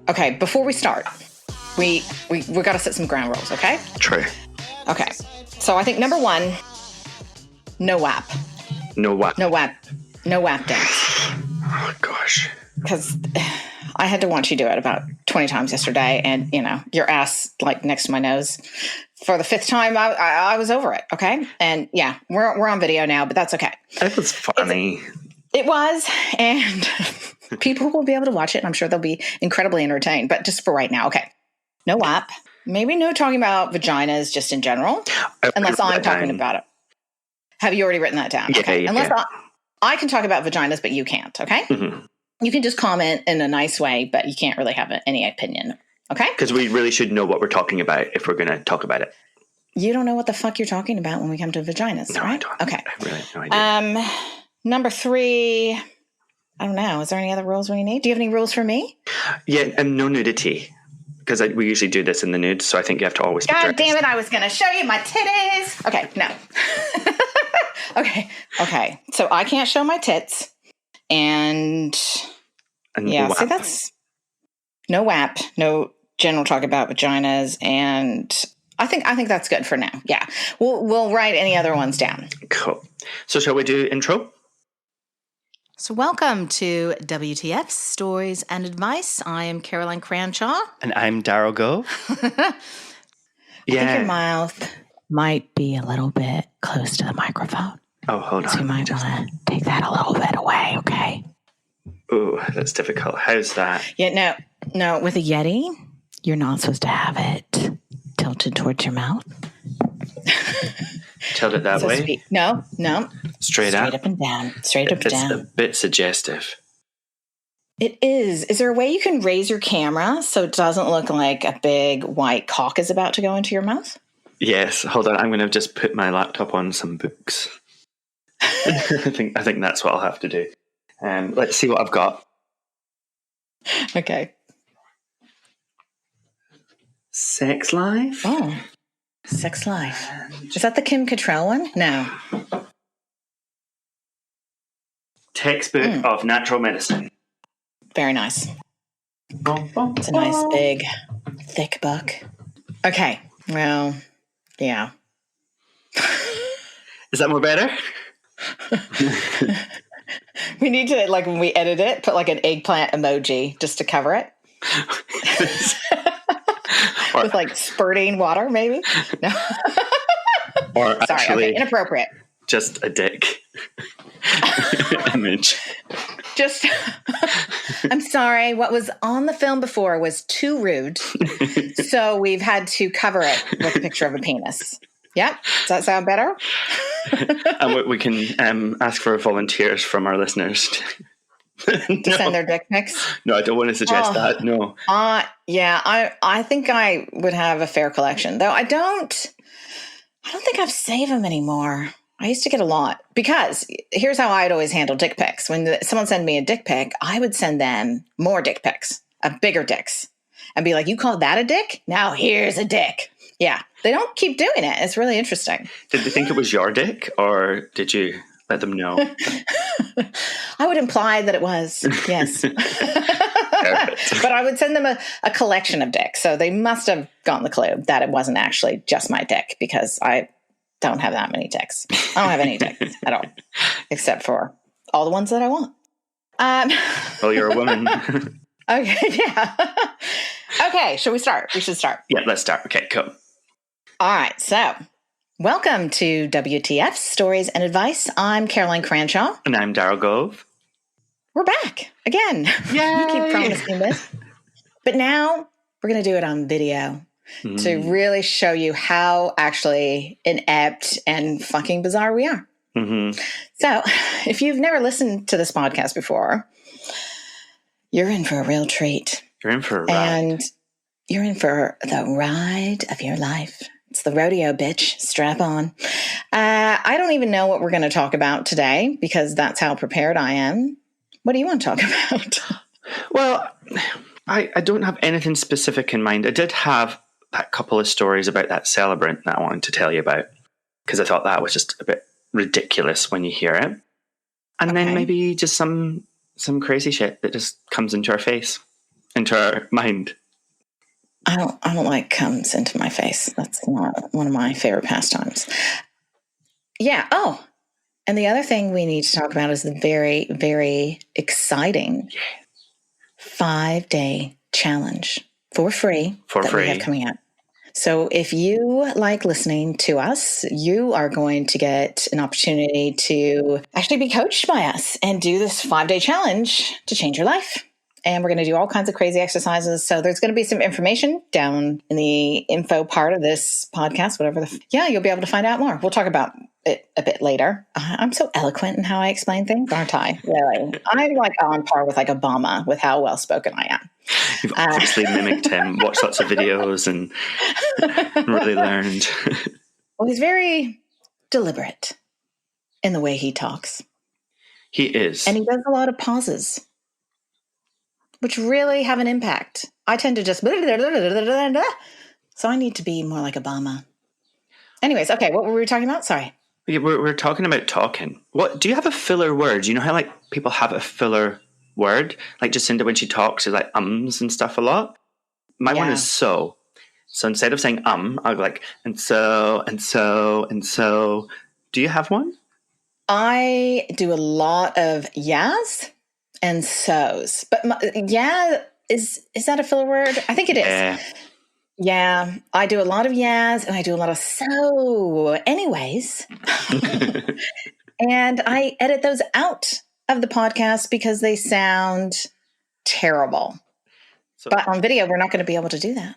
Okay, before we start, we got to set some ground rules, okay? True. Okay. So I think number one, no WAP. No WAP. No WAP. No WAP dance. Oh, gosh. Because I had to watch you do it about 20 times yesterday, and, your ass, like, next to my nose. For the fifth time, I was over it, okay? And, yeah, we're on video now, but that's okay. It was funny. It was, and people will be able to watch it, and I'm sure they'll be incredibly entertained. But just for right now, okay. No WAP. Maybe no talking about vaginas just in general, unless I'm talking about it. Have you already written that down? Yeah, okay. yeah. Unless I can talk about vaginas, but you can't, okay? Mm-hmm. You can just comment in a nice way, but you can't really have any opinion, okay? Because we really should know what we're talking about if we're going to talk about it. You don't know what the fuck you're talking about when we come to vaginas, no, right? I don't. Okay. I really have no idea. Number 3, I don't know. Is there any other rules we need? Do you have any rules for me? Yeah, no nudity. Because we usually do this in the nude, so I think you have to always be God dressed. damn it, I was going to show you my titties. Okay, no. Okay. So I can't show my tits. And yeah, WAP. see, that's no WAP, no general talk about vaginas, and I think that's good for now. Yeah, we'll write any other ones down. Cool. So shall we do intro? So welcome to WTF Stories and Advice. I am Caroline Cranshaw. And I'm Daryl Gove. I think your mouth might be a little bit close to the microphone. Oh, hold on. So you might want to take that a little bit away, okay? Oh, that's difficult. How's that? Yeah, no. With a Yeti, you're not supposed to have it tilted towards your mouth. Tilt it that way? No. Straight up? Straight up and down. Straight up and down. It's a bit suggestive. It is. Is there a way you can raise your camera so it doesn't look like a big white cock is about to go into your mouth? Yes. Hold on. I'm going to just put my laptop on some books. I think that's what I'll have to do. Let's see what I've got. Okay. Sex Life? Oh, Sex Life. Is that the Kim Cattrall one? No. Textbook of Natural Medicine. Very nice. It's a nice, big, thick book. Okay. Well, yeah. Is that more better? We need to, like, when we edit it, put like an eggplant emoji just to cover it. With like spurting water, maybe? No. Or Sorry, actually, okay, inappropriate. Just a dick image. Just, I'm sorry. What was on the film before was too rude. So we've had to cover it with a picture of a penis. Yeah? Does that sound better? And we can ask for volunteers from our listeners to send their dick pics? No, I don't want to suggest that. No. Yeah, I think I would have a fair collection. Though I don't think I've saved them anymore. I used to get a lot. Because here's how I'd always handle dick pics. When someone sent me a dick pic, I would send them more dick pics, bigger dicks. And be like, you call that a dick? Now here's a dick. Yeah. They don't keep doing it. It's really interesting. Did they think it was your dick, or did you let them know? I would imply that it was, yes. But I would send them a collection of dicks. So they must have gotten the clue that it wasn't actually just my dick, because I don't have that many dicks. I don't have any dicks at all, except for all the ones that I want. Well, you're a woman. Okay, yeah. Okay, shall we start? We should start. Yeah, let's start. Okay, cool. All right, so welcome to WTF Stories and Advice. I'm Caroline Cranshaw. And I'm Daryl Gove. We're back again. Yay! You keep promising this. But now we're going to do it on video to really show you how actually inept and fucking bizarre we are. Mm-hmm. So if you've never listened to this podcast before, you're in for a real treat. You're in for a ride. And you're in for the ride of your life. It's the rodeo, bitch. Strap on. I don't even know what we're going to talk about today, because that's how prepared I am. What do you want to talk about? Well, I don't have anything specific in mind. I did have that couple of stories about that celebrant that I wanted to tell you about, because I thought that was just a bit ridiculous when you hear it. And then maybe just some crazy shit that just comes into our face. into our mind? I don't like comes into my face. That's not one of my favorite pastimes. Yeah. Oh, and the other thing we need to talk about is the very, very exciting 5-day challenge for free we have coming out. So if you like listening to us, you are going to get an opportunity to actually be coached by us and do this 5-day challenge to change your life. And we're going to do all kinds of crazy exercises. So there's going to be some information down in the info part of this podcast, you'll be able to find out more. We'll talk about it a bit later. I'm so eloquent in how I explain things, aren't I? Really? I'm like on par with like Obama with how well spoken I am. You've obviously mimicked him, watched lots of videos and really learned. Well, he's very deliberate in the way he talks. He is. And he does a lot of pauses, which really have an impact. I tend to just... So I need to be more like Obama. Anyways, okay, what were we talking about? Sorry. Yeah, we're talking about talking. What do you have a filler word? You know how like people have a filler word? Like Jacinda, when she talks, is like ums and stuff a lot. My one is so. So instead of saying I'll go like and so and so and so. Do you have one? I do a lot of yas and so's, but is that a filler word? I think it is. Yeah, I do a lot of yas and I do a lot of so. Anyways, and I edit those out of the podcast because they sound terrible. But on video, we're not going to be able to do that.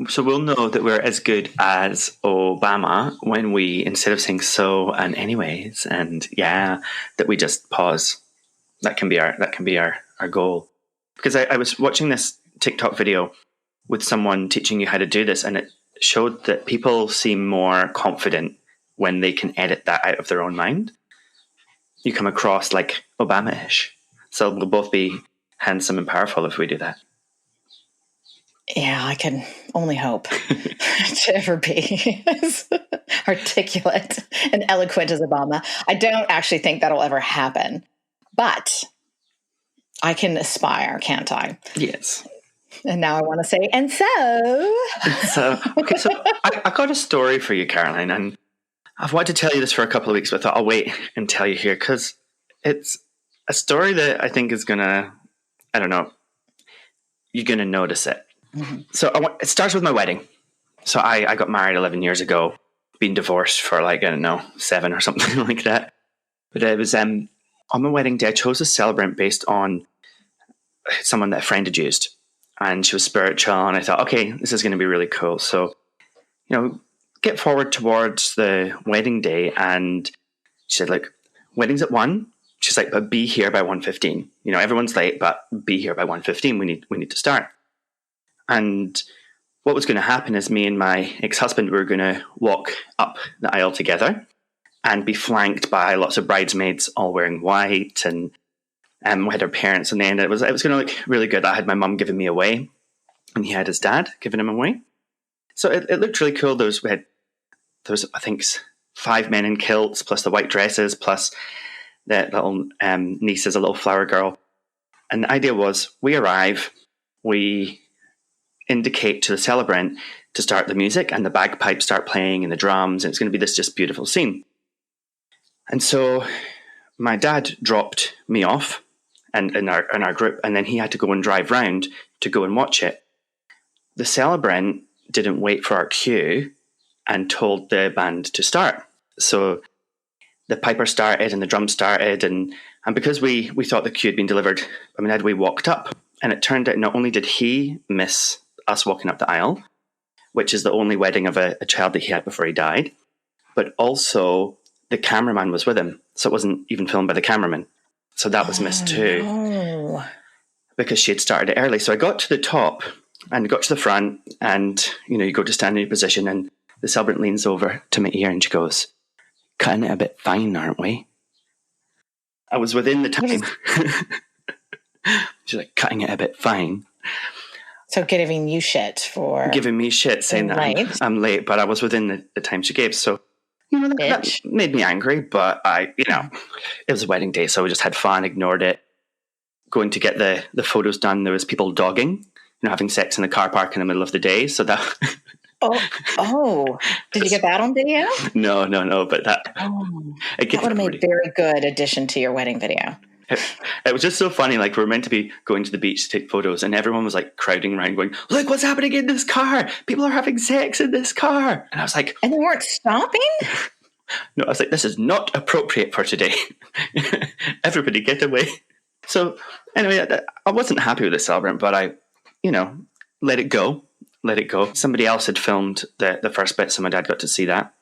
So we'll know that we're as good as Obama when we, instead of saying so and anyways and that we just pause. That can be our goal. Because I was watching this TikTok video with someone teaching you how to do this, and it showed that people seem more confident when they can edit that out of their own mind. You come across like Obama-ish. So we'll both be handsome and powerful if we do that. Yeah, I can only hope to ever be as articulate and eloquent as Obama. I don't actually think that'll ever happen, but I can aspire, can't I? Yes. And now I want to say, and so. Okay, so I got a story for you, Caroline, and I've wanted to tell you this for a couple of weeks, but I thought I'll wait and tell you here because it's a story that I think is going to, I don't know, you're going to notice it. Mm-hmm. So it starts with my wedding. So I got married 11 years ago, been divorced for 7 or something like that. But it was on my wedding day, I chose a celebrant based on someone that a friend had used. And she was spiritual, and I thought, okay, this is going to be really cool. So, get forward towards the wedding day, and she said, look, wedding's at 1. She's like, but be here by 1:15. Everyone's late, but be here by 1:15. We need to start. And what was going to happen is me and my ex-husband were going to walk up the aisle together and be flanked by lots of bridesmaids all wearing white, and we had our parents, and then it was going to look really good. I had my mum giving me away, and he had his dad giving him away. So it looked really cool. There was I think 5 men in kilts, plus the white dresses, plus the little niece as a little flower girl. And the idea was we arrive, we indicate to the celebrant to start the music, and the bagpipes start playing and the drums, and it's going to be this just beautiful scene. And so my dad dropped me off and in our group, and then he had to go and drive round to go and watch it. The celebrant didn't wait for our cue and told the band to start. So the piper started and the drum started, and because we thought the cue had been delivered, we walked up, and it turned out not only did he miss us walking up the aisle, which is the only wedding of a child that he had before he died, but also the cameraman was with him. So it wasn't even filmed by the cameraman. So that was missed too. No. Because she had started it early. So I got to the top and got to the front, and you go to stand in your position, and the celebrant leans over to my ear and she goes, cutting it a bit fine, aren't we? I was within the time. She's like, cutting it a bit fine. So giving you shit for... Giving me shit, saying that I'm late, but I was within the time she gave. So, that made me angry, but it was a wedding day, so we just had fun, ignored it. going to get the photos done, there was people dogging, having sex in the car park in the middle of the day. So that... Did you get that on video? No, but that... That would have made a very good addition to your wedding video. It was just so funny. Like, we were meant to be going to the beach to take photos, and everyone was like crowding around going, look what's happening in this car. People are having sex in this car. And I was like... And they weren't stopping? No, I was like, this is not appropriate for today. Everybody get away. So anyway, I wasn't happy with the celebrant, but I, let it go. Somebody else had filmed the first bit, so my dad got to see that.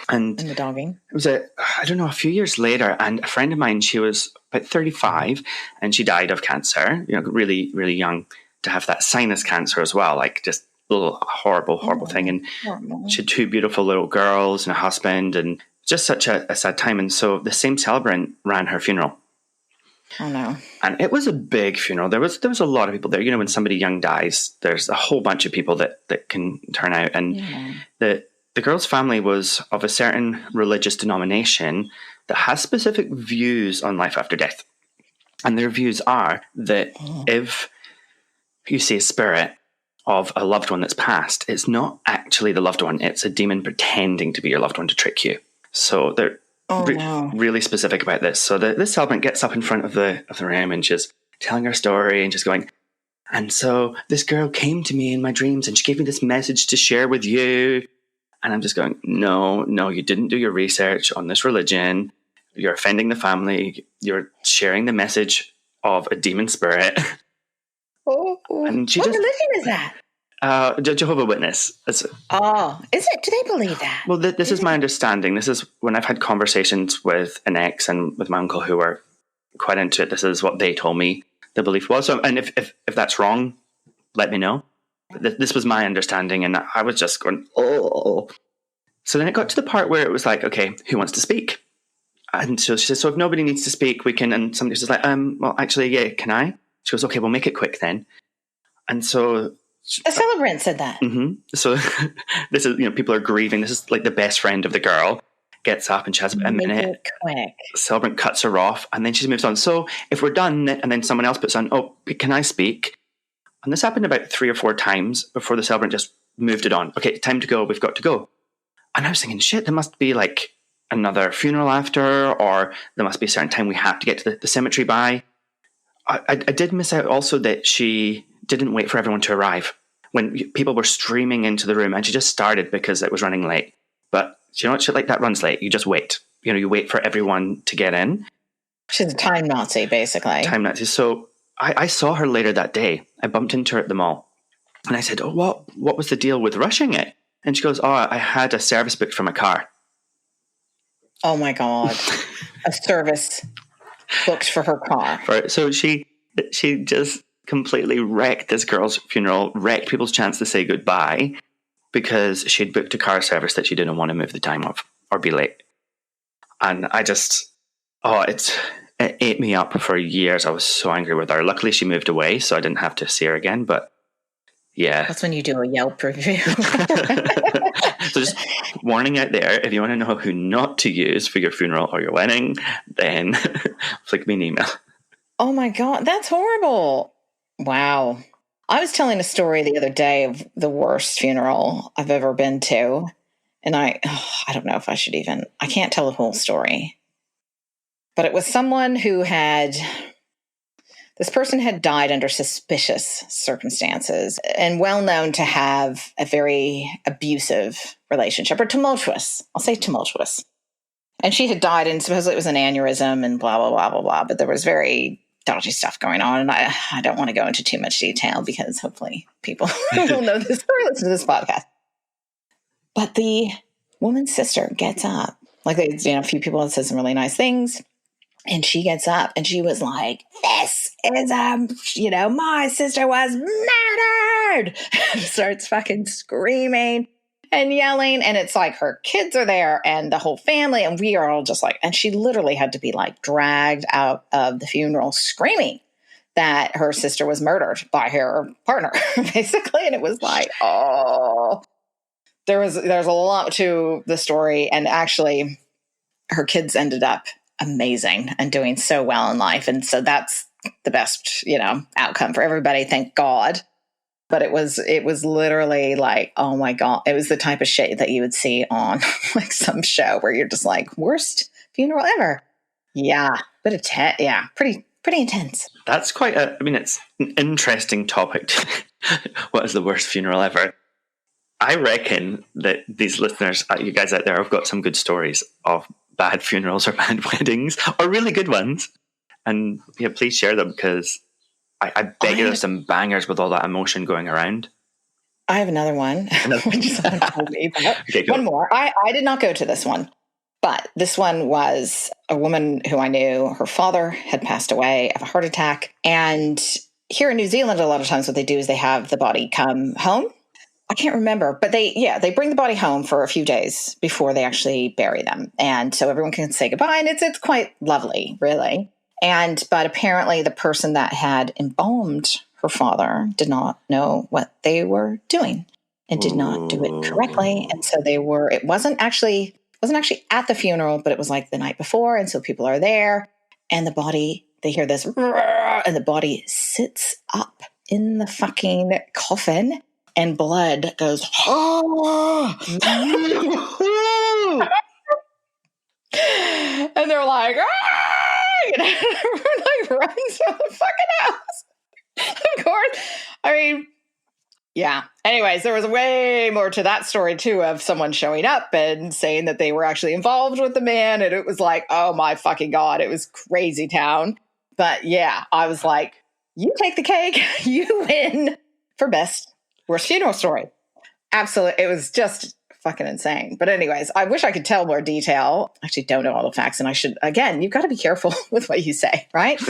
And the dogging. It was a few years later, and a friend of mine, she was about 35, and she died of cancer, really, really young, to have that sinus cancer as well, like just a little horrible thing. And she had 2 beautiful little girls and a husband, and just such a sad time. And so the same celebrant ran her funeral. Oh no. And it was a big funeral. There was a lot of people there. When somebody young dies, there's a whole bunch of people that can turn out. And the girl's family was of a certain religious denomination that has specific views on life after death. And their views are that if you see a spirit of a loved one that's passed, it's not actually the loved one. It's a demon pretending to be your loved one to trick you. So they're really specific about this. So this celebrant gets up in front of the room, and she's telling her story, and she's going, and so this girl came to me in my dreams, and she gave me this message to share with you. And I'm just going, no, you didn't do your research on this religion. You're offending the family. You're sharing the message of a demon spirit. And what religion is that? Jehovah's Witness. Is it? Do they believe that? Well, this is my understanding. This is when I've had conversations with an ex and with my uncle who were quite into it. This is what they told me the belief was. So, and if that's wrong, let me know. But this was my understanding, and I was just going, oh. So then it got to the part where it was like, okay, who wants to speak? And so she says, so if nobody needs to speak, we can. And somebody was like, well, actually, yeah, can I? She goes, okay, we'll make it quick then. And so a celebrant said that. Mm-hmm. So this is, people are grieving. This is like the best friend of the girl gets up and she has a minute. Quick. Celebrant cuts her off, and then she moves on. So if we're done, and then someone else puts on, oh, can I speak? And this happened about 3 or 4 times before the celebrant just moved it on. Okay, time to go. We've got to go. And I was thinking, shit, there must be like another funeral after, or there must be a certain time we have to get to the cemetery by. I did miss out also that she didn't wait for everyone to arrive. When people were streaming into the room, and she just started because it was running late. But shit like that runs late. You just wait. You wait for everyone to get in. She's a time Nazi, basically. Time Nazi. So I saw her later that day. I bumped into her at the mall. And I said, oh, what was the deal with rushing it? And she goes, oh, I had a service booked for my car. Oh, my God. A service booked for her car. So she just completely wrecked this girl's funeral, wrecked people's chance to say goodbye because she'd booked a car service that she didn't want to move the time of or be late. And I just, it ate me up for years. I was so angry with her. Luckily, she moved away, so I didn't have to see her again. But yeah. That's when you do a Yelp review. So just warning out there, if you want to know who not to use for your funeral or your wedding, then flick me an email. Oh my God, that's horrible. Wow. I was telling a story the other day of the worst funeral I've ever been to. And I don't know if I should I can't tell the whole story. But it was someone who this person had died under suspicious circumstances and well known to have a very abusive relationship, or tumultuous. I'll say tumultuous. And she had died, and supposedly it was an aneurysm and blah, blah, blah, blah, blah. But there was very dodgy stuff going on. And I don't want to go into too much detail because hopefully people will know this or listen to this podcast. But the woman's sister gets up. Like, a few people have said some really nice things. And she gets up and she was like, this is, my sister was murdered. Starts fucking screaming and yelling. And it's like her kids are there and the whole family. And we are all just like, and she literally had to be like dragged out of the funeral screaming that her sister was murdered by her partner, basically. And it was like, there's a lot to the story. And actually her kids ended up amazing and doing so well in life. And so that's the best, outcome for everybody, thank God. But it was literally like, oh my God, it was the type of shit that you would see on like some show where you're just like, worst funeral ever. Yeah, pretty intense. That's quite it's an interesting topic. What is the worst funeral ever? I reckon that these listeners, you guys out there, have got some good stories of bad funerals or bad weddings, or really good ones. And please share them, because I bet you there's some bangers with all that emotion going around. I have another one. Okay, one more. I did not go to this one, but this one was a woman who I knew. Her father had passed away of a heart attack. And here in New Zealand, a lot of times what they do is they have the body come home. I can't remember, but they bring the body home for a few days before they actually bury them. And so everyone can say goodbye, and it's quite lovely, really. But apparently the person that had embalmed her father did not know what they were doing and did not do it correctly. And so it wasn't actually at the funeral, but it was like the night before. And so people are there, and the body, they hear this, and the body sits up in the fucking coffin, and blood goes, oh! And they're like, everyone like runs from the fucking house. Of course. I mean, yeah. Anyways, there was way more to that story too, of someone showing up and saying that they were actually involved with the man. And it was like, oh my fucking God, it was crazy town. But yeah, I was like, you take the cake, you win for worst funeral story. Absolutely. It was just fucking insane. But anyways, I wish I could tell more detail. I actually don't know all the facts, and I should, again, you've got to be careful with what you say, right?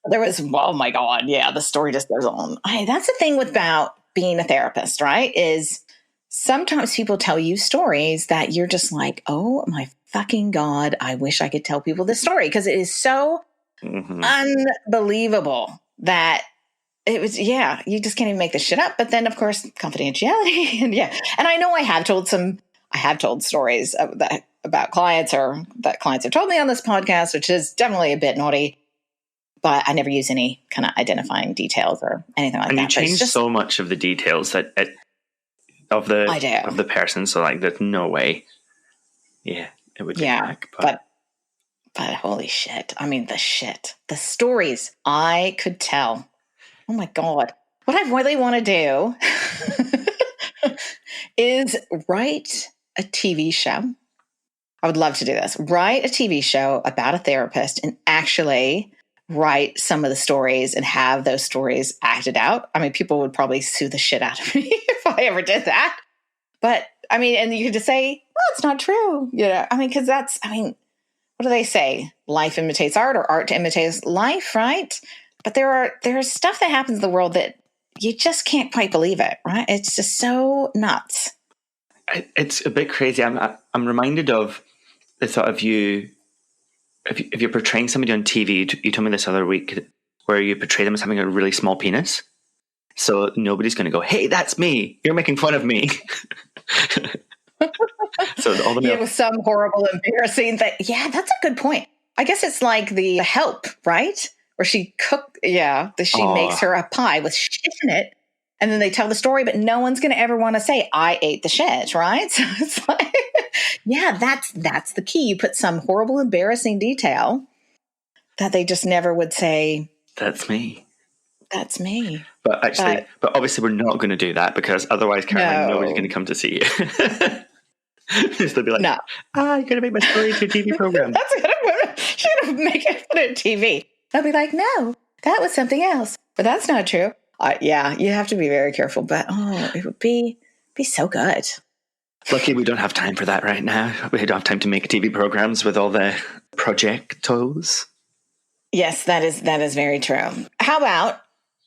There was, oh my God, yeah, the story just goes on. That's the thing about being a therapist, right? Is sometimes people tell you stories that you're just like, oh my fucking God, I wish I could tell people this story, because it is so unbelievable that it was, you just can't even make this shit up. But then, of course, confidentiality. And I know I have told stories about clients, or that clients have told me on this podcast, which is definitely a bit naughty. But I never use any kind of identifying details or anything like that. And you change so much of the details of the person. So like, there's no way. Yeah, it would be back. But holy shit. I mean, the stories I could tell. Oh my God. What I really want to do is write a TV show. I would love to do this. Write a TV show about a therapist and actually write some of the stories and have those stories acted out. I mean, people would probably sue the shit out of me if I ever did that. But I mean, and you could just say, well, it's not true. Because what do they say? Life imitates art, or art imitates life, right? But there's stuff that happens in the world that you just can't quite believe it, right? It's just so nuts. It's a bit crazy. I'm reminded of the thought of you, if you're portraying somebody on TV. You told me this other week, where you portray them as having a really small penis. So nobody's going to go, hey, that's me. You're making fun of me. So all the it was some horrible, embarrassing thing. Yeah, that's a good point. I guess it's like the Help, right? Where she makes her a pie with shit in it, and then they tell the story, but no one's going to ever want to say, I ate the shit, right? So it's like, that's the key. You put some horrible, embarrassing detail that they just never would say, that's me. That's me. But obviously we're not going to do that, because otherwise, Caroline, nobody's going to come to see you. They'll be like, no. You're going to make my story into a TV program. She's going to make it for TV. I'll be like, no, that was something else. But that's not true. You have to be very careful. But it would be so good. Lucky we don't have time for that right now. We don't have time to make TV programs with all the projectos. Yes, that is very true. How about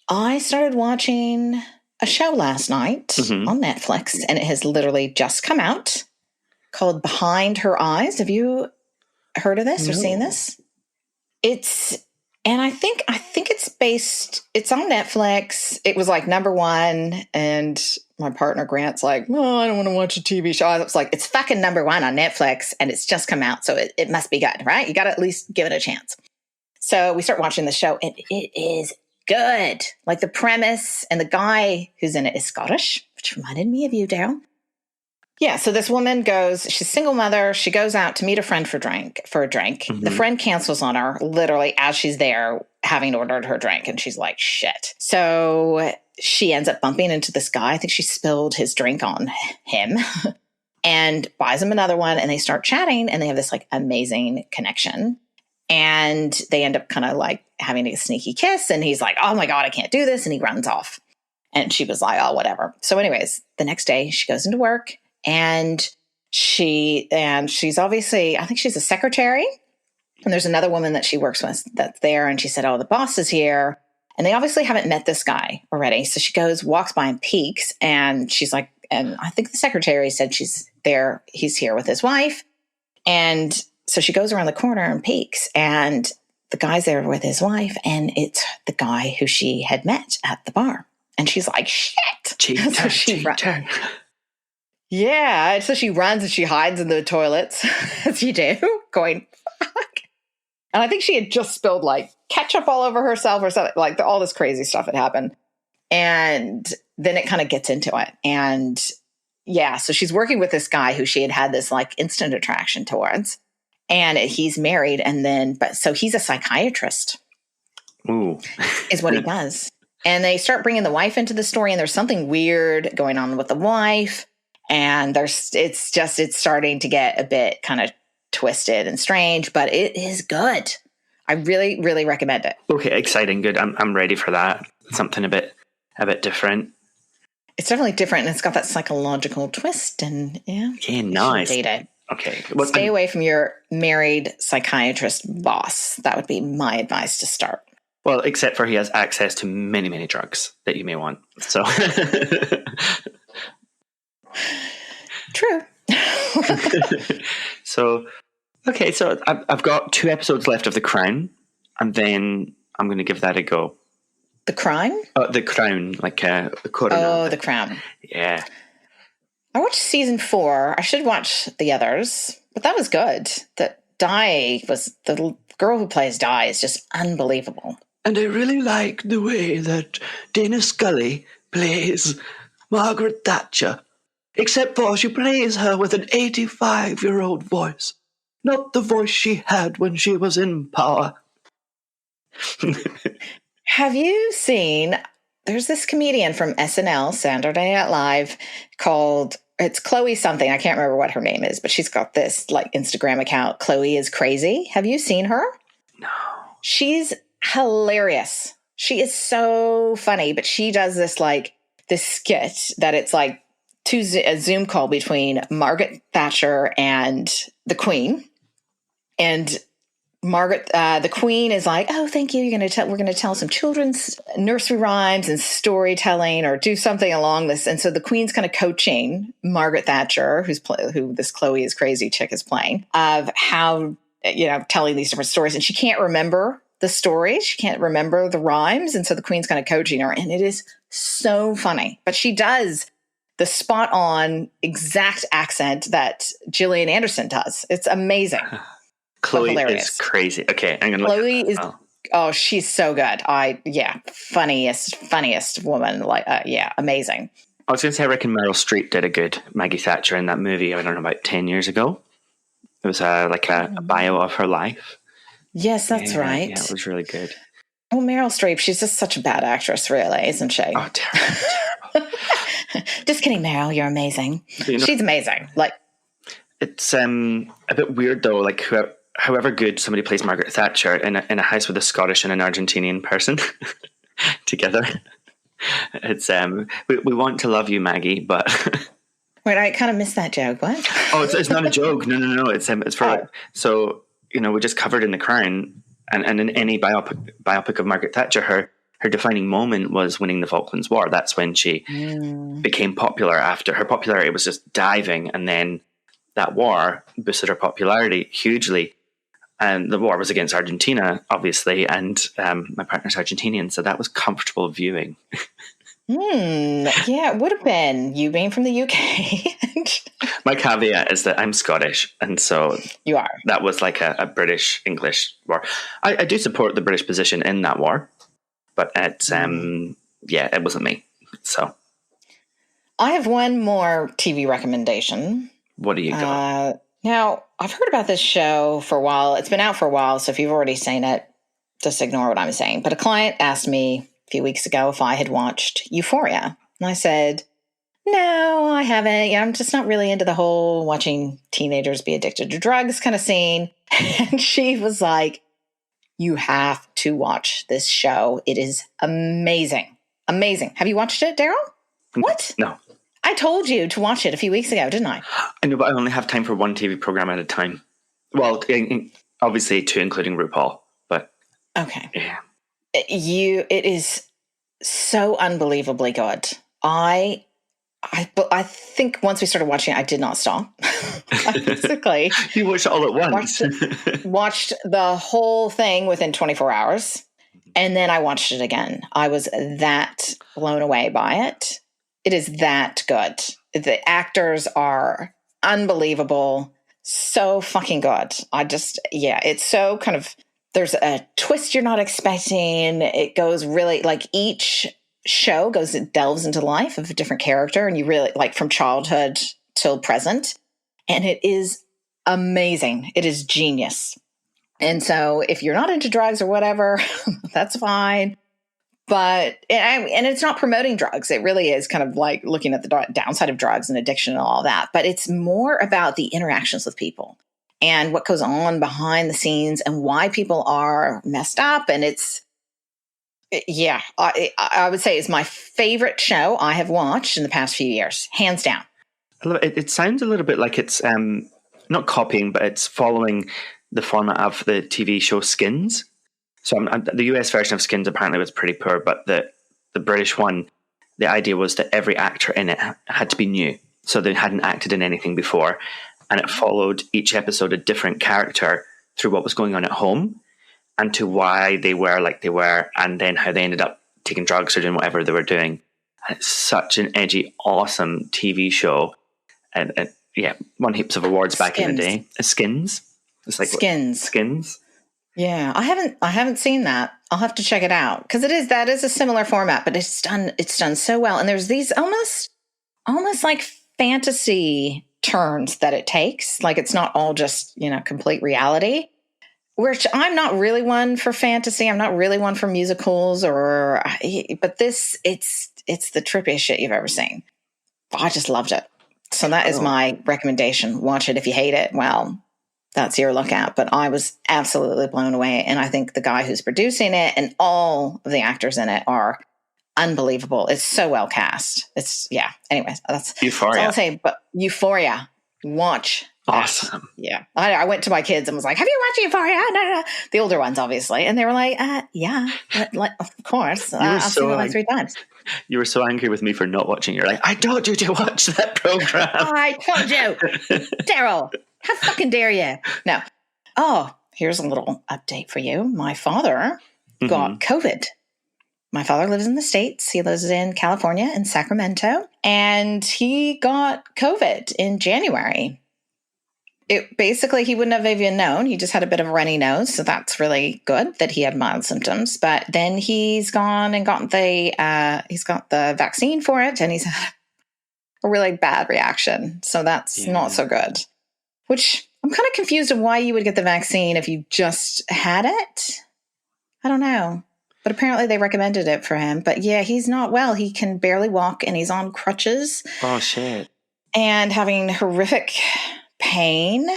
I started watching a show last night on Netflix, and it has literally just come out, called Behind Her Eyes. Have you heard of this or seen this? And I think it's on Netflix. It was like number one, and my partner Grant's like, oh, I don't want to watch a TV show. I was like, it's fucking number one on Netflix, and it's just come out, so it must be good, right? You got to at least give it a chance. So we start watching the show, and it is good. Like the premise, and the guy who's in it is Scottish, which reminded me of you, Daryl. Yeah, so this woman goes, she's a single mother. She goes out to meet a friend for a drink. Mm-hmm. The friend cancels on her literally as she's there having ordered her drink. And she's like, shit. So she ends up bumping into this guy. I think she spilled his drink on him and buys him another one. And they start chatting, and they have this like amazing connection. And they end up kind of like having a sneaky kiss. And he's like, oh my God, I can't do this. And he runs off. And she was like, oh, whatever. So anyways, the next day she goes into work. And she's obviously, I think she's a secretary. And there's another woman that she works with that's there. And she said, oh, the boss is here. And they obviously haven't met this guy already. So she goes, walks by and peeks. And she's like, and I think the secretary said she's there. He's here with his wife. And so she goes around the corner and peeks. And the guy's there with his wife. And it's the guy who she had met at the bar. And she's like, shit. So she yeah. So she runs and she hides in the toilets, as you do, going, fuck. And I think she had just spilled like ketchup all over herself or something. Like all this crazy stuff had happened. And then it kind of gets into it. And yeah, so she's working with this guy who she had this like instant attraction towards. And he's married. And then, so he's a psychiatrist. Ooh. Is what he does. And they start bringing the wife into the story. And there's something weird going on with the wife. And it's starting to get a bit kind of twisted and strange, but it is good. I really, really recommend it. Okay, exciting, good. I'm ready for that. Something a bit different. It's definitely different, and it's got that psychological twist. And yeah, okay, nice. Date it. Okay, stay away from your married psychiatrist boss. That would be my advice to start. Well, except for he has access to many, many drugs that you may want. So. True. So I've got 2 episodes left of The Crown, and then I'm going to give that a go. The Crown? The Crown, like the Corona. Oh, The Crown. Yeah. I watched season 4. I should watch the others, but that was good. The girl who plays Di is just unbelievable. And I really like the way that Dana Scully plays Margaret Thatcher. Except for she plays her with an 85-year-old voice. Not the voice she had when she was in power. Have you seen, there's this comedian from SNL, Saturday Night Live, it's Chloe something. I can't remember what her name is, but she's got this like Instagram account, Chloe is Crazy. Have you seen her? No. She's hilarious. She is so funny, but she does this skit that it's like, a Zoom call between Margaret Thatcher and the Queen. And the Queen is like, oh, thank you. We're going to tell some children's nursery rhymes and storytelling or do something along this. And so the Queen's kind of coaching Margaret Thatcher, who this Chloe is Crazy chick is playing, of how, telling these different stories. And she can't remember the stories. She can't remember the rhymes. And so the Queen's kind of coaching her. And it is so funny. But she does the spot on exact accent that Gillian Anderson does. It's amazing. Chloe is crazy. Okay, I'm gonna. Chloe is. Oh, she's so good. Funniest woman. Amazing. I was going to say, I reckon Meryl Streep did a good Maggie Thatcher in that movie. I don't know, about 10 years ago. It was a bio of her life. Yes, that's right. Yeah, it was really good. Oh, Meryl Streep. She's just such a bad actress, really, isn't she? Oh, terrible. Just kidding, Meryl. You're amazing. She's amazing. It's a bit weird though. Like however good somebody plays Margaret Thatcher in a house with a Scottish and an Argentinian person together. It's we want to love you, Maggie, but wait, I kind of missed that joke. What? Oh, it's not a joke. No. It's for so we just covered in The Crown, and in any biopic of Margaret Thatcher, her defining moment was winning the Falklands War. That's when she became popular. After her popularity was just diving, and then that war boosted her popularity hugely. And the war was against Argentina, obviously, and my partner's Argentinian, so that was comfortable viewing. Yeah, it would have been you being from the UK. My caveat is that I'm Scottish, and so You are. that was like a British-English war. I do support the British position in that war, but it's it wasn't me. So I have one more TV recommendation. what do you got? Now, I've heard about this show for a while. It's been out for a while, so if you've already seen it, just ignore what I'm saying. But a client asked me a few weeks ago if I had watched Euphoria. And I said, no, I haven't. I'm just not really into the whole watching teenagers be addicted to drugs kind of scene. And she was like, you have to watch this show. It is amazing. Amazing. Have you watched it, Daryl? What? No. I told you to watch it a few weeks ago, didn't I? I know, but I only have time for one TV program at a time. Well, obviously two, including RuPaul. But okay, yeah, it is so unbelievably good. I think once we started watching it, I did not stop. Basically, you watched it all at once. Watched the whole thing within 24 hours, and then I watched it again. I was that blown away by it. It is that good. The actors are unbelievable. So fucking good. It's so kind of, there's a twist you're not expecting. It goes really, like each show delves into the life of a different character, and you really, like from childhood till present. And it is amazing. It is genius. And so if you're not into drugs or whatever, that's fine. But, and it's not promoting drugs. It really is kind of like looking at the downside of drugs and addiction and all that. But it's more about the interactions with people and what goes on behind the scenes and why people are messed up. And I would say it's my favorite show I have watched in the past few years, hands down. I love it. It sounds a little bit like it's not copying, but it's following the format of the TV show Skins. So the US version of Skins apparently was pretty poor, but the British one, the idea was that every actor in it had to be new. So they hadn't acted in anything before. And it followed each episode a different character through what was going on at home and to why they were like they were, and then how they ended up taking drugs or doing whatever they were doing. And it's such an edgy, awesome TV show. And won heaps of awards back in the day. Skins. It's like Skins. Yeah, I haven't seen that. I'll have to check it out because that is a similar format, but it's done so well. And there's these almost like fantasy turns that it takes. Like it's not all just, complete reality, which I'm not really one for fantasy. I'm not really one for musicals but it's the trippiest shit you've ever seen. I just loved it. So that is my recommendation. Watch it. If you hate it, well, that's your lookout. But I was absolutely blown away. And I think the guy who's producing it and all of the actors in it are unbelievable. It's so well cast. Anyways, that's Euphoria. That's all I'll say. But Euphoria, watch. Awesome. Yeah. I went to my kids and was like, have you watched Euphoria? No. The older ones, obviously. And they were like, yeah, of course. I've seen it like 3 times. You were so angry with me for not watching. You're like, I told you to watch that program. I told you. Daryl, how fucking dare you? No. Oh, here's a little update for you. My father got COVID. My father lives in the States. He lives in California, in Sacramento. And he got COVID in January. He wouldn't have even known. He just had a bit of a runny nose. So that's really good that he had mild symptoms. But then he's gone and gotten he's got the vaccine for it. And he's had a really bad reaction. So that's not so good. Which I'm kind of confused of why you would get the vaccine if you just had it. I don't know. But apparently they recommended it for him. But yeah, he's not well. He can barely walk and he's on crutches. Oh, shit. And having horrific pain.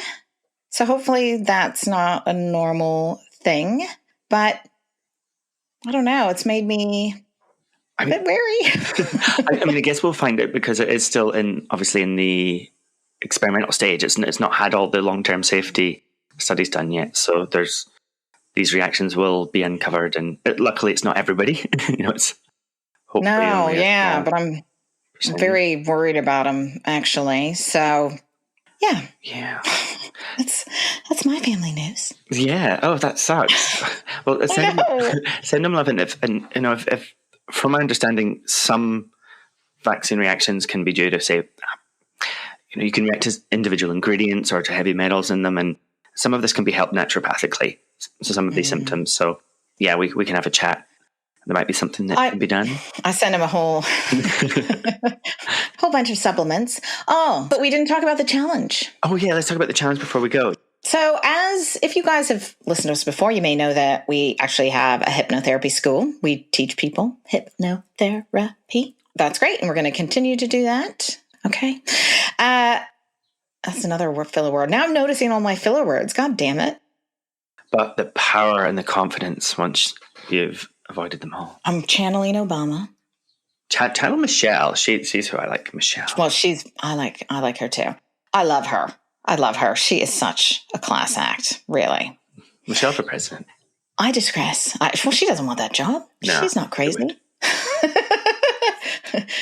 So hopefully that's not a normal thing. But I don't know. It's made me a bit wary. I guess we'll find out because it is still obviously in the experimental stage. It's not had all the long-term safety studies done yet. So these reactions will be uncovered, and luckily it's not everybody. It's hopefully but I'm very worried about him actually. So yeah. That's my family news. Yeah. Oh, that sucks. Well, send him love, and if from my understanding, some vaccine reactions can be due to, say, you can react to individual ingredients or to heavy metals in them, and some of this can be helped naturopathically. So some of these symptoms. So yeah, we can have a chat. There might be something that can be done. I sent him a whole whole bunch of supplements. Oh, but we didn't talk about the challenge. Oh yeah, let's talk about the challenge before we go. So if you guys have listened to us before, you may know that we actually have a hypnotherapy school. We teach people hypnotherapy. That's great. And we're going to continue to do that. Okay. That's another filler word. Now I'm noticing all my filler words. God damn it. But the power and the confidence once you've avoided them all. I'm channeling Obama. Channel Michelle. She's who I like, Michelle. Well, I like her too. I love her. She is such a class act, really. Michelle for president. I digress. Well, she doesn't want that job. No, she's not crazy.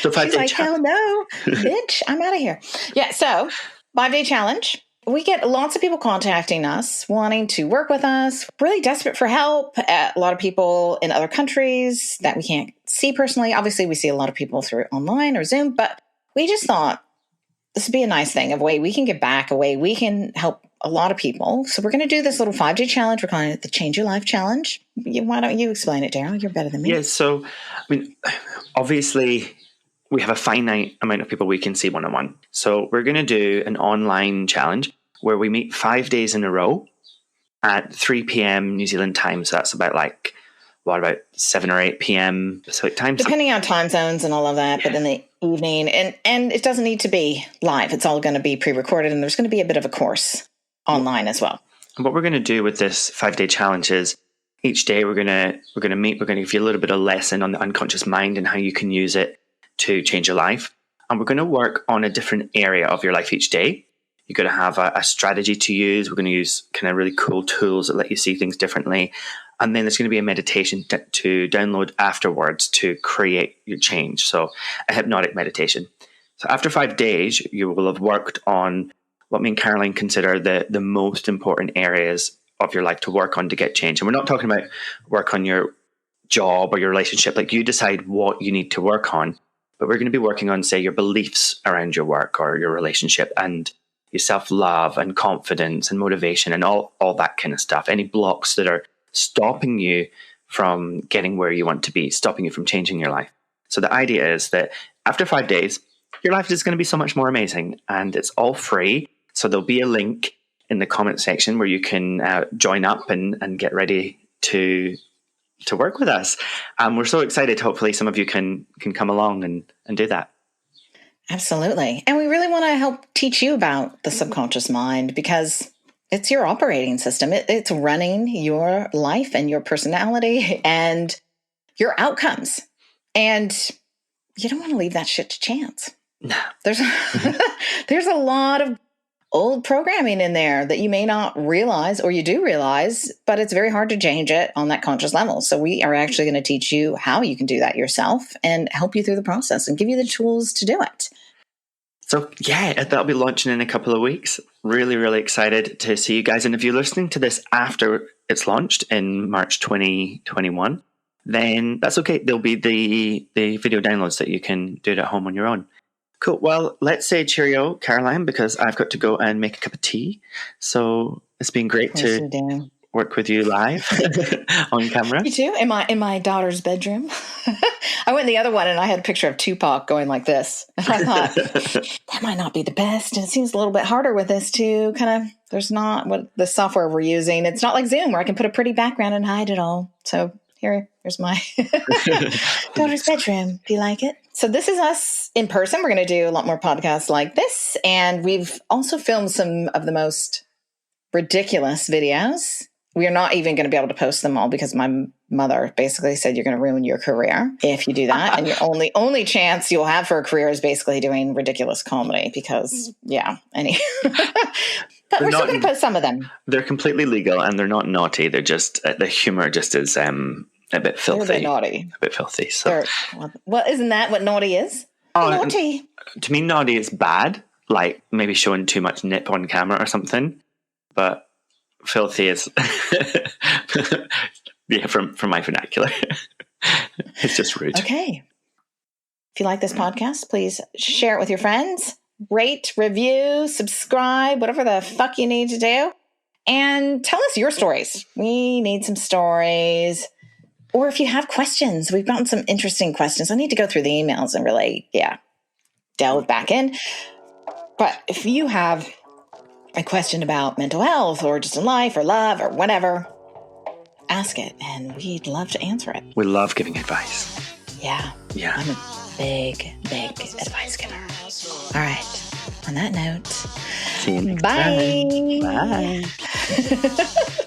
So she's like, hell no, bitch, I'm out of here. Yeah, so 5-day challenge. We get lots of people contacting us, wanting to work with us, really desperate for help. A lot of people in other countries that we can't see personally. Obviously, we see a lot of people through online or Zoom, but we just thought this would be a nice thing, a way we can give back, a way we can help a lot of people. So we're going to do this little 5-day challenge. We're calling it the Change Your Life Challenge. Why don't you explain it, Daryl? You're better than me. Yeah, so, obviously, we have a finite amount of people we can see one-on-one. So we're going to do an online challenge where we meet 5 days in a row at 3 p.m. New Zealand time. So that's about about 7 or 8 p.m. Pacific time. Depending on time zones and all of that, but in the evening. And it doesn't need to be live. It's all going to be pre-recorded, and there's going to be a bit of a course online as well. And what we're going to do with this 5-day challenge is each day we're going to meet, we're going to give you a little bit of lesson on the unconscious mind and how you can use it to change your life. And we're going to work on a different area of your life each day. You're going to have a strategy to use. We're going to use kind of really cool tools that let you see things differently. And then there's going to be a meditation to download afterwards to create your change. So a hypnotic meditation. So after 5 days, you will have worked on what me and Caroline consider the most important areas of your life to work on to get change. And we're not talking about work on your job or your relationship. Like, you decide what you need to work on. But we're going to be working on, say, your beliefs around your work or your relationship, and your self-love and confidence and motivation and all that kind of stuff. Any blocks that are stopping you from getting where you want to be, stopping you from changing your life. So the idea is that after 5 days, your life is going to be so much more amazing, and it's all free. So there'll be a link in the comment section where you can join up and get ready to work with us. We're so excited. Hopefully some of you can come along and do that. Absolutely. And we really want to help teach you about the subconscious mind, because it's your operating system. It's running your life and your personality and your outcomes. And you don't want to leave that shit to chance. No. There's a lot of old programming in there that you may not realize, or you do realize, but it's very hard to change it on that conscious level. So we are actually going to teach you how you can do that yourself and help you through the process and give you the tools to do it. So yeah, that'll be launching in a couple of weeks. Really, really excited to see you guys. And if you're listening to this after it's launched in March 2021, then that's okay. There'll be the video downloads that you can do it at home on your own. Cool. Well, let's say cheerio, Caroline, because I've got to go and make a cup of tea. So it's been great to work with you live on camera. You too? In my daughter's bedroom. I went in the other one and I had a picture of Tupac going like this. And I thought, that might not be the best. And it seems a little bit harder with this too. There's not what the software we're using. It's not like Zoom where I can put a pretty background and hide it all. So here's my daughter's bedroom. Do you like it? So this is us in person. We're going to do a lot more podcasts like this. And we've also filmed some of the most ridiculous videos. We are not even going to be able to post them all because my mother basically said you're going to ruin your career if you do that. And your only chance you'll have for a career is basically doing ridiculous comedy because, But we're still going to post some of them. They're completely legal and they're not naughty. They're just, the humor just is a bit filthy. They're a bit naughty. A bit filthy. So. Well, isn't that what naughty is? Naughty. To me, naughty is bad. Like maybe showing too much nip on camera or something. But filthy is, yeah, from my vernacular. It's just rude. Okay. If you like this podcast, please share it with your friends. Rate, review, subscribe, whatever the fuck you need to do. And tell us your stories. We need some stories. Or if you have questions, we've gotten some interesting questions. I need to go through the emails and really, delve back in. But if you have a question about mental health or just in life or love or whatever, ask it and we'd love to answer it. We love giving advice. Yeah. Yeah. I'm a big advice giver. All right. On that note, See you next bye. time. Bye.